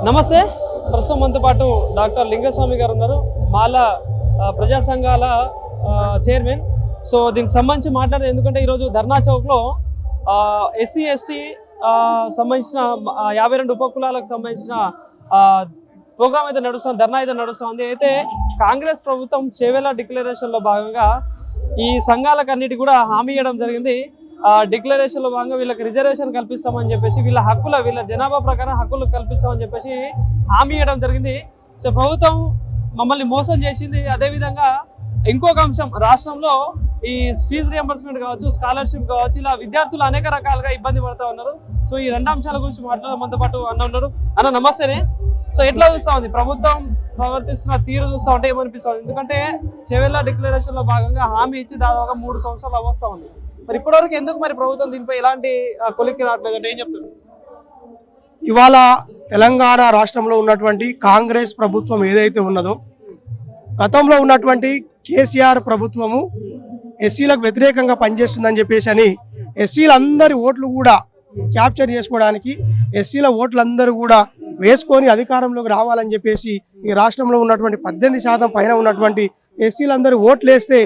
నమస్తే. ప్రస్తుతం మనతో పాటు డాక్టర్ లింగస్వామి గారు ఉన్నారు, మాల ప్రజా సంఘాల చైర్మన్. సో దీనికి సంబంధించి మాట్లాడేది ఎందుకంటే ఈరోజు ధర్నా చౌక్లో ఎస్సీ ఎస్టీ సంబంధించిన 52 ఉపకులాలకు సంబంధించిన ప్రోగ్రామ్ అయితే నడుస్తుంది, ధర్నా అయితే నడుస్తుంది. అయితే కాంగ్రెస్ ప్రభుత్వం చేవెళ్ళ డిక్లరేషన్లో భాగంగా ఈ సంఘాలకన్నిటి కూడా హామీ ఇవ్వడం జరిగింది. డిక్లరేషన్లో భాగంగా వీళ్ళకి రిజర్వేషన్ కల్పిస్తామని చెప్పేసి, వీళ్ళ జనాభా ప్రకారం హక్కులు కల్పిస్తామని చెప్పేసి హామీ ఇవ్వడం జరిగింది. సో ప్రభుత్వం మమ్మల్ని మోసం చేసింది. అదేవిధంగా ఇంకొక అంశం, రాష్ట్రంలో ఈ ఫీజు రియంబర్స్మెంట్ కావచ్చు, స్కాలర్షిప్ కావచ్చు, ఇలా విద్యార్థులు అనేక రకాలుగా ఇబ్బంది పడుతూ ఉన్నారు. సో ఈ రెండు అంశాల గురించి మాట్లాడడం మనతో పాటు అన్న ఉన్నారు. అన్న నమస్తేనే. సో ఎట్లా చూస్తా ఉంది ప్రభుత్వం ప్రవర్తిస్తున్న తీరు చూస్తూ ఉంటే ఏమనిపిస్తుంది? ఎందుకంటే చేవెళ్ళ డిక్లరేషన్లో భాగంగా హామీ ఇచ్చి దాదాపుగా 3 సంవత్సరాలు అవస్థ ఉంది. మరి ఇప్పటివరకు ఎందుకు మరి ప్రభుత్వం దీనిపై ఎలాంటి కొలిక్కి రావట్లేదు అంటే ఏం చెప్తారు? ఇవాళ తెలంగాణ రాష్ట్రంలో ఉన్నటువంటి కాంగ్రెస్ ప్రభుత్వం ఏదైతే ఉన్నదో, గతంలో ఉన్నటువంటి కేసీఆర్ ప్రభుత్వము ఎస్సీలకు వ్యతిరేకంగా పనిచేస్తుందని చెప్పేసి అని ఎస్సీలందరి ఓట్లు కూడా క్యాప్చర్ చేసుకోవడానికి, ఎస్సీల ఓట్లందరూ కూడా వేసుకొని అధికారంలోకి రావాలని చెప్పేసి ఈ రాష్ట్రంలో ఉన్నటువంటి 18% పైన ఉన్నటువంటి ఎస్సీలందరూ ఓట్లు వేస్తే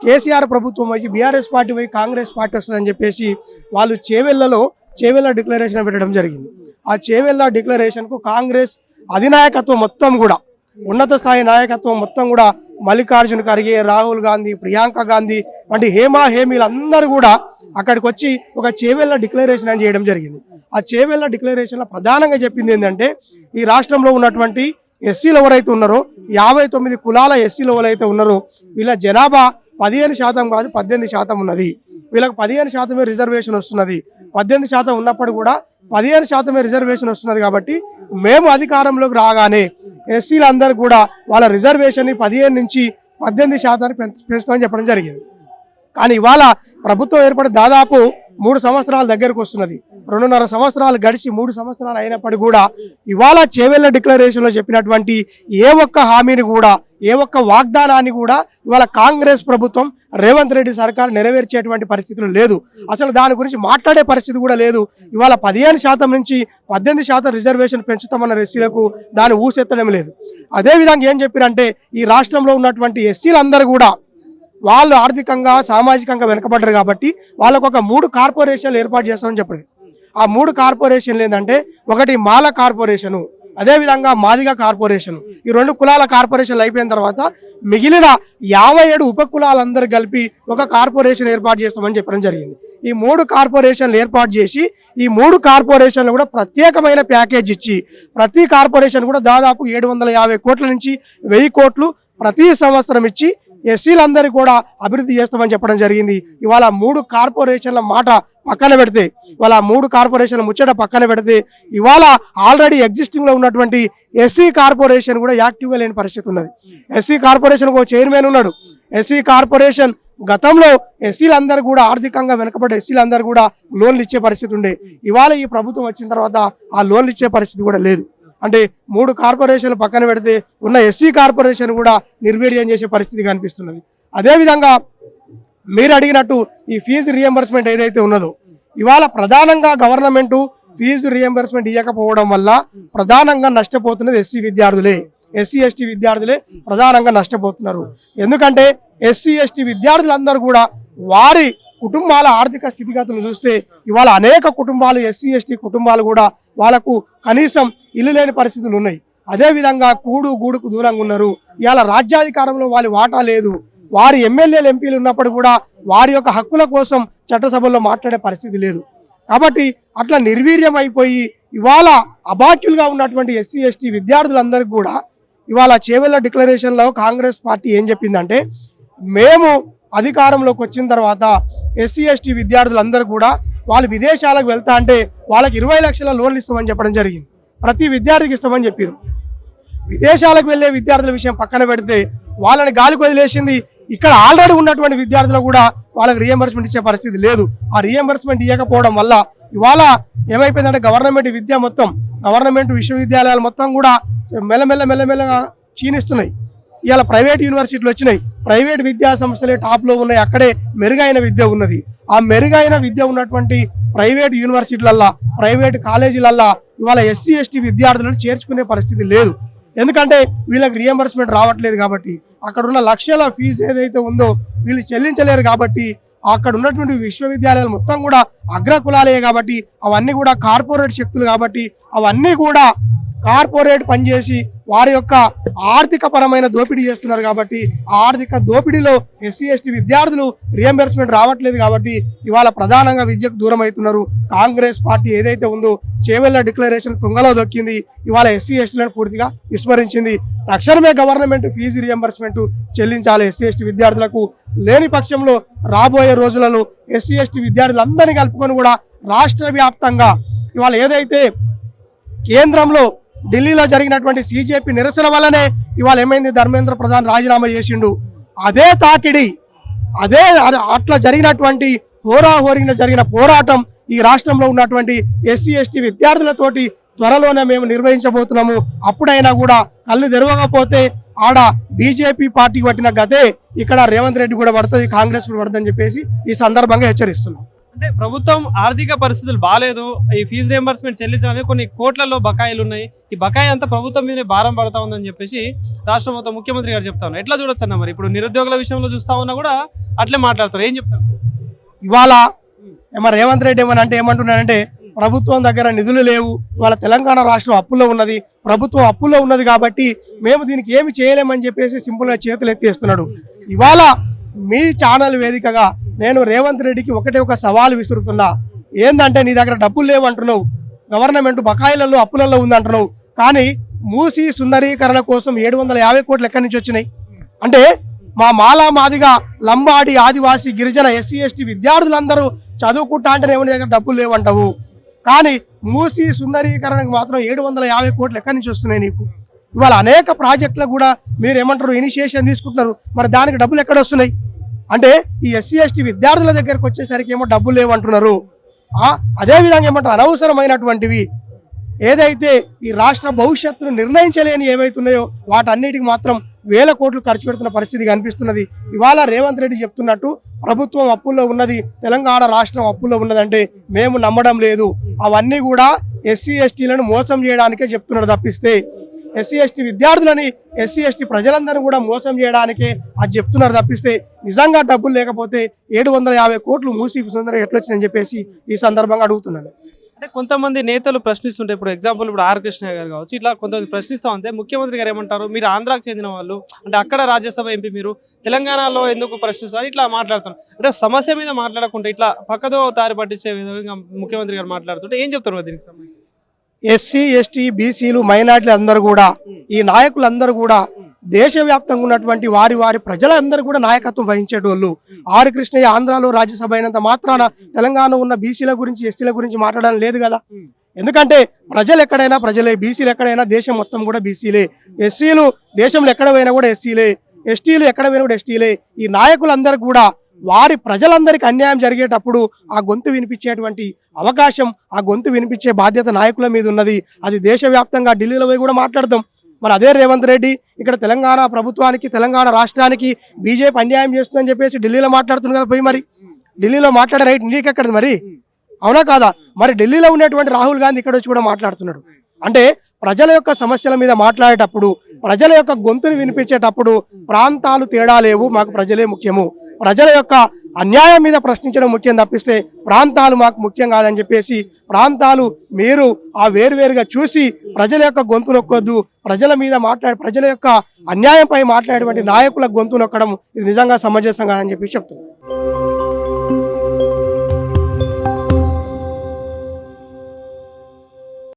కేసీఆర్ ప్రభుత్వం వచ్చి బీఆర్ఎస్ పార్టీ పోయి కాంగ్రెస్ పార్టీ వస్తుందని చెప్పేసి వాళ్ళు చేవెళ్ళ డిక్లరేషన్ పెట్టడం జరిగింది. ఆ చేవెళ్ళ డిక్లరేషన్కు కాంగ్రెస్ అధినాయకత్వం మొత్తం కూడా, ఉన్నత స్థాయి నాయకత్వం మొత్తం కూడా, మల్లికార్జున ఖర్గే, రాహుల్ గాంధీ, ప్రియాంక గాంధీ వంటి హేమీలందరూ కూడా అక్కడికి వచ్చి ఒక చేవెళ్ళ డిక్లరేషన్ అని చేయడం జరిగింది. ఆ చేవెళ్ళ డిక్లరేషన్లో ప్రధానంగా చెప్పింది ఏంటంటే, ఈ రాష్ట్రంలో ఉన్నటువంటి ఎస్సీలు ఎవరైతే ఉన్నారో, 59 కులాల ఎస్సీలు ఎవరైతే ఉన్నారో వీళ్ళ జనాభా 15% కాదు 18% ఉన్నది. వీళ్ళకి 15% రిజర్వేషన్ వస్తున్నది. 18% ఉన్నప్పుడు కూడా 15% రిజర్వేషన్ వస్తున్నది. కాబట్టి మేము అధికారంలోకి రాగానే ఎస్సీలందరూ కూడా వాళ్ళ రిజర్వేషన్ని 15 నుంచి 18% పెంచుతామని చెప్పడం జరిగింది. కానీ ఇవాళ ప్రభుత్వం ఏర్పడి దాదాపు 3 సంవత్సరాల దగ్గరకు వస్తున్నది. 2.5 సంవత్సరాలు గడిచి 3 సంవత్సరాలు అయినప్పటికీ కూడా ఇవాళ చేవెళ్ళ డిక్లరేషన్లో చెప్పినటువంటి ఏ ఒక్క హామీని కూడా, ఏ ఒక్క వాగ్దానాన్ని కూడా ఇవాళ కాంగ్రెస్ ప్రభుత్వం, రేవంత్ రెడ్డి సర్కార్ నెరవేర్చేటువంటి పరిస్థితులు లేదు. అసలు దాని గురించి మాట్లాడే పరిస్థితి కూడా లేదు. ఇవాళ 15% నుంచి 18% రిజర్వేషన్ పెంచుతామన్న ఎస్సీలకు దాన్ని ఊసెత్తడం లేదు. అదేవిధంగా ఏం చెప్పారంటే, ఈ రాష్ట్రంలో ఉన్నటువంటి ఎస్సీలందరూ కూడా వాళ్ళు ఆర్థికంగా సామాజికంగా వెనుకబడ్డారు కాబట్టి వాళ్ళకు ఒక 3 కార్పొరేషన్లు ఏర్పాటు చేస్తామని చెప్పారు. ఆ 3 కార్పొరేషన్లు ఏంటంటే, ఒకటి మాల కార్పొరేషను, అదేవిధంగా మాదిగ కార్పొరేషన్. ఈ 2 కులాల కార్పొరేషన్లు అయిపోయిన తర్వాత మిగిలిన 57 ఉపకులాలందరూ కలిపి ఒక కార్పొరేషన్ ఏర్పాటు చేస్తామని చెప్పడం జరిగింది. ఈ 3 కార్పొరేషన్లు ఏర్పాటు చేసి ఈ 3 కార్పొరేషన్లు కూడా ప్రత్యేకమైన ప్యాకేజ్ ఇచ్చి, ప్రతి కార్పొరేషన్ కూడా దాదాపు 750 కోట్ల నుంచి 1000 కోట్లు ప్రతి సంవత్సరం ఇచ్చి ఎస్సీలందరికీ కూడా అభివృద్ధి చేస్తామని చెప్పడం జరిగింది. ఇవాళ 3 కార్పొరేషన్ల మాట పక్కన పెడితే, ఇవాళ 3 కార్పొరేషన్ల ముచ్చట పక్కన పెడితే, ఇవాళ ఆల్రెడీ ఎగ్జిస్టింగ్లో ఉన్నటువంటి ఎస్సీ కార్పొరేషన్ కూడా యాక్టివ్గా లేని పరిస్థితి ఉన్నది. ఎస్సీ కార్పొరేషన్ ఒక చైర్మన్ ఉన్నాడు. ఎస్సీ కార్పొరేషన్ గతంలో ఎస్సీలందరూ కూడా, ఆర్థికంగా వెనుకబడ్డ ఎస్సీలందరూ కూడా లోన్లు ఇచ్చే పరిస్థితి ఉండే. ఇవాళ ఈ ప్రభుత్వం వచ్చిన తర్వాత ఆ లోన్లు ఇచ్చే పరిస్థితి కూడా లేదు. అంటే 3 కార్పొరేషన్లు పక్కన పెడితే ఉన్న ఎస్సీ కార్పొరేషన్ కూడా నిర్వీర్యం చేసే పరిస్థితి కనిపిస్తున్నది. అదేవిధంగా మీరు అడిగినట్టు ఈ ఫీజు రియంబర్స్మెంట్ ఏదైతే ఉన్నదో, ఇవాళ ప్రధానంగా గవర్నమెంట్ ఫీజు రియంబర్స్మెంట్ ఇవ్వకపోవడం వల్ల ప్రధానంగా నష్టపోతున్నది ఎస్సీ విద్యార్థులే, ఎస్సీ ఎస్టీ విద్యార్థులే ప్రధానంగా నష్టపోతున్నారు. ఎందుకంటే ఎస్సీ ఎస్టీ విద్యార్థులందరూ కూడా వారి కుటుంబాల ఆర్థిక స్థితిగతులు చూస్తే ఇవాళ అనేక కుటుంబాలు, ఎస్సీ ఎస్టీ కుటుంబాలు కూడా వాళ్ళకు కనీసం ఇల్లు లేని పరిస్థితులు ఉన్నాయి. అదేవిధంగా గూడుకు దూరంగా ఉన్నారు. ఇవాళ రాజ్యాధికారంలో వాళ్ళ వాటా లేదు. వారి ఎమ్మెల్యేలు, ఎంపీలు ఉన్నప్పుడు కూడా వారి యొక్క హక్కుల కోసం చట్టసభల్లో మాట్లాడే పరిస్థితి లేదు. కాబట్టి అట్లా నిర్వీర్యం అయిపోయి ఇవాళ అబాక్యులుగా ఉన్నటువంటి ఎస్సీ ఎస్టీ విద్యార్థులందరికీ కూడా ఇవాళ చేవెళ్ళ డిక్లరేషన్లో కాంగ్రెస్ పార్టీ ఏం చెప్పిందంటే, మేము అధికారంలోకి వచ్చిన తర్వాత ఎస్సీ ఎస్టీ విద్యార్థులందరూ కూడా వాళ్ళు విదేశాలకు వెళ్తా అంటే వాళ్ళకి 20 లక్షల లోన్లు ఇస్తామని చెప్పడం జరిగింది. ప్రతి విద్యార్థికి ఇస్తామని చెప్పారు. విదేశాలకు వెళ్ళే విద్యార్థుల విషయం పక్కన పెడితే వాళ్ళని గాలికి వదిలేసింది. ఇక్కడ ఆల్రెడీ ఉన్నటువంటి విద్యార్థులు కూడా వాళ్ళకి రియంబర్స్మెంట్ ఇచ్చే పరిస్థితి లేదు. ఆ రియంబర్స్మెంట్ ఇవ్వకపోవడం వల్ల ఇవాళ ఏమైపోయిందంటే, గవర్నమెంట్ విశ్వవిద్యాలయాలు మొత్తం కూడా మెల్లమెల్లగా క్షీణిస్తున్నాయి. ఇవాళ ప్రైవేట్ యూనివర్సిటీలు వచ్చినాయి. ప్రైవేట్ విద్యా సంస్థలే టాప్లో ఉన్నాయి. అక్కడే మెరుగైన విద్య ఉన్నది. ఆ మెరుగైన విద్య ఉన్నటువంటి ప్రైవేట్ యూనివర్సిటీలల్లా ప్రైవేట్ కాలేజీలల్లా ఇవాళ ఎస్సీ ఎస్టీ విద్యార్థులను చేర్చుకునే పరిస్థితి లేదు. ఎందుకంటే వీళ్ళకి రియంబర్స్మెంట్ రావట్లేదు కాబట్టి, అక్కడ ఉన్న లక్షల ఫీజు ఏదైతే ఉందో వీళ్ళు చెల్లించలేరు కాబట్టి, అక్కడ ఉన్నటువంటి విశ్వవిద్యాలయాలు మొత్తం కూడా అగ్రకులాలే కాబట్టి, అవన్నీ కూడా కార్పొరేట్ శక్తులు కాబట్టి, అవన్నీ కూడా కార్పొరేట్ పనిచేసి వారి యొక్క ఆర్థిక పరమైన దోపిడీ చేస్తున్నారు కాబట్టి, ఆ ఆర్థిక దోపిడీలో ఎస్సీ ఎస్టీ విద్యార్థులు రియంబర్స్మెంట్ రావట్లేదు కాబట్టి ఇవాళ ప్రధానంగా విద్యకు దూరం అవుతున్నారు. కాంగ్రెస్ పార్టీ ఏదైతే ఉందో చేవెళ్ళ డిక్లరేషన్ తుంగలో దొక్కింది. ఇవాళ ఎస్సీ ఎస్టీలను పూర్తిగా విస్మరించింది. తక్షణమే గవర్నమెంట్ ఫీజు రియంబర్స్మెంట్ చెల్లించాలి ఎస్సీ ఎస్టీ విద్యార్థులకు. లేని పక్షంలో రాబోయే రోజులలో ఎస్సీ ఎస్టీ విద్యార్థులందరినీ కలుపుకొని కూడా రాష్ట్ర వ్యాప్తంగా ఇవాళ ఏదైతే కేంద్రంలో ఢిల్లీలో జరిగినటువంటి సిజేపీ నిరసన వల్లనే ఇవాళ ఏమైంది, ధర్మేంద్ర ప్రధాన్ రాజీనామా చేసిండు. అదే తాకిడి, అట్లా జరిగినటువంటి హోరాహోరీగా జరిగిన పోరాటం ఈ రాష్ట్రంలో ఉన్నటువంటి ఎస్సీ ఎస్టీ విద్యార్థులతోటి త్వరలోనే మేము నిర్వహించబోతున్నాము. అప్పుడైనా కూడా కళ్ళు తెరవకపోతే ఆడ బీజేపీ పార్టీకి పట్టిన గతే ఇక్కడ రేవంత్ రెడ్డి కూడా పడుతుంది, కాంగ్రెస్ కూడా పడుతుంది అని చెప్పేసి ఈ సందర్భంగా హెచ్చరిస్తున్నాం. అంటే ప్రభుత్వం ఆర్థిక పరిస్థితులు బాగాలేదు, ఈ ఫీజు రియంబర్స్మెంట్ చెల్లించాలని కొన్ని కోట్లలో బకాయిలు ఉన్నాయి, ఈ బకాయి అంతా ప్రభుత్వం మీదే భారం పడతా ఉందని చెప్పేసి రాష్ట్ర మొత్తం ముఖ్యమంత్రి గారు చెప్తా ఉన్నారు. ఎట్లా చూడొచ్చు అన్న మరి ఇప్పుడు నిరుద్యోగుల విషయంలో చూస్తా ఉన్నా కూడా అట్లే మాట్లాడతారు, ఏం చెప్తారు? ఇవాళ రేవంత్ రెడ్డి ఏమంటున్నాడంటే ప్రభుత్వం దగ్గర నిధులు లేవు, ఇవాళ తెలంగాణ రాష్ట్రం అప్పుల్లో ఉన్నది, ప్రభుత్వం అప్పుల్లో ఉన్నది కాబట్టి మేము దీనికి ఏమి చేయలేమని చెప్పేసి సింపుల్గా చేతులు ఎత్తేస్తున్నాడు. ఇవాళ మీ ఛానల్ వేదికగా నేను రేవంత్ రెడ్డికి ఒక సవాల్ విసురుతున్నా. ఏందంటే నీ దగ్గర డబ్బులు లేవు అంటున్నావు, గవర్నమెంట్ బకాయిలలో అప్పులలో ఉంది అంటున్నావు, కానీ మూసి సుందరీకరణ కోసం 750 కోట్లు ఎక్కడి నుంచి వచ్చినాయి? అంటే మా మాలా మాదిగా లంబాడి ఆదివాసీ గిరిజన ఎస్సీ ఎస్టీ విద్యార్థులందరూ చదువుకుంటా అంటే నీ దగ్గర డబ్బులు లేవంటావు, కానీ మూసి సుందరీకరణకు మాత్రం 750 కోట్లు ఎక్కడి నుంచి వస్తున్నాయి నీకు? ఇవాళ అనేక ప్రాజెక్టులకు కూడా మీరు ఏమంటారు ఇనిషియేషన్ తీసుకుంటున్నారు, మరి దానికి డబ్బులు ఎక్కడ వస్తున్నాయి? అంటే ఈ ఎస్సీ ఎస్టీ విద్యార్థుల దగ్గరకు వచ్చేసరికి ఏమో డబ్బులు లేవంటున్నారు. అదేవిధంగా ఏమంటారు అనవసరమైనటువంటివి ఏదైతే ఈ రాష్ట్ర భవిష్యత్తును నిర్ణయించలేని ఏవైతున్నాయో వాటన్నిటికి మాత్రం వేల కోట్లు ఖర్చు పెడుతున్న పరిస్థితి కనిపిస్తున్నది. ఇవాళ రేవంత్ రెడ్డి చెప్తున్నట్టు ప్రభుత్వం అప్పుల్లో ఉన్నది, తెలంగాణ రాష్ట్రం అప్పుల్లో ఉన్నదంటే మేము నమ్మడం లేదు. అవన్నీ కూడా ఎస్సీ ఎస్టీలను మోసం చేయడానికే చెప్తున్నాడు తప్పిస్తే ఎస్సీ ఎస్టీ విద్యార్థులని ఎస్సీ ఎస్టీ ప్రజలందరూ కూడా మోసం చేయడానికే అది చెప్తున్నారు తప్పిస్తే నిజంగా డబ్బులు లేకపోతే 750 కోట్లు మూసి ఎట్లొచ్చిందని చెప్పేసి ఈ సందర్భంగా అడుగుతున్నాను. అంటే కొంతమంది నేతలు ప్రశ్నిస్తుంటే, ఇప్పుడు ఎగ్జాంపుల్ ఇప్పుడు ఆర్ కృష్ణ గారు కావచ్చు, ఇట్లా కొంతమంది ప్రశ్నిస్తూ ఉంటే ముఖ్యమంత్రి గారు ఏమంటారు, మీరు ఆంధ్రాకు చెందిన వాళ్ళు, అంటే అక్కడ రాజ్యసభ ఎంపీ, మీరు తెలంగాణలో ఎందుకు ప్రశ్నిస్తారు ఇట్లా మాట్లాడుతున్నారు. అంటే సమస్య మీద మాట్లాడకుండా ఇట్లా పక్కదో దారి పట్టించే విధంగా ముఖ్యమంత్రి గారు మాట్లాడుతుంటే ఏం చెప్తారు దీనికి సంబంధించి? ఎస్సీ ఎస్టీ బీసీలు మైనార్టీలు అందరూ కూడా ఈ నాయకులందరూ కూడా దేశవ్యాప్తంగా ఉన్నటువంటి వారి వారి ప్రజలందరూ కూడా నాయకత్వం వహించేటోళ్ళు. ఆర్ కృష్ణయ్య ఆంధ్రాలో రాజ్యసభ అయినంత మాత్రాన తెలంగాణ ఉన్న బీసీల గురించి ఎస్టీల గురించి మాట్లాడడం లేదు కదా. ఎందుకంటే ప్రజలు ఎక్కడైనా ప్రజలే, బీసీలు ఎక్కడైనా దేశం మొత్తం కూడా బీసీలే, ఎస్సీలు దేశంలో ఎక్కడ పోయినా కూడా ఎస్సీలే, ఎస్టీలు ఎక్కడ పోయినా కూడా ఎస్టీలే. ఈ నాయకులందరూ కూడా వారి ప్రజలందరికీ అన్యాయం జరిగేటప్పుడు ఆ గొంతు వినిపించేటువంటి అవకాశం, ఆ గొంతు వినిపించే బాధ్యత నాయకుల మీద ఉన్నది. అది దేశవ్యాప్తంగా ఢిల్లీలో పోయి కూడా మాట్లాడదాం. మరి అదే రేవంత్ రెడ్డి ఇక్కడ తెలంగాణ ప్రభుత్వానికి తెలంగాణ రాష్ట్రానికి బీజేపీ అన్యాయం చేస్తుందని చెప్పేసి ఢిల్లీలో మాట్లాడుతుంది కదా. పోయి మరి ఢిల్లీలో మాట్లాడే రైట్ నీకెక్కడది మరి, అవునా కాదా? మరి ఢిల్లీలో ఉన్నటువంటి రాహుల్ గాంధీ ఇక్కడ వచ్చి కూడా మాట్లాడుతున్నాడు. అంటే ప్రజల యొక్క సమస్యల మీద మాట్లాడేటప్పుడు, ప్రజల యొక్క గొంతుని వినిపించేటప్పుడు ప్రాంతాలు తేడా లేవు, మాకు ప్రజలే ముఖ్యము, ప్రజల యొక్క అన్యాయం మీద ప్రశ్నించడం ముఖ్యం తప్పిస్తే ప్రాంతాలు మాకు ముఖ్యం కాదని చెప్పేసి ప్రాంతాలు మీరు ఆ వేరువేరుగా చూసి ప్రజల యొక్క గొంతు నొక్కొద్దు, ప్రజల మీద ప్రజల యొక్క అన్యాయంపై మాట్లాడేటువంటి నాయకుల గొంతు నొక్కడం ఇది నిజంగా సమంజసం కాదని చెప్పి చెప్తున్నారు.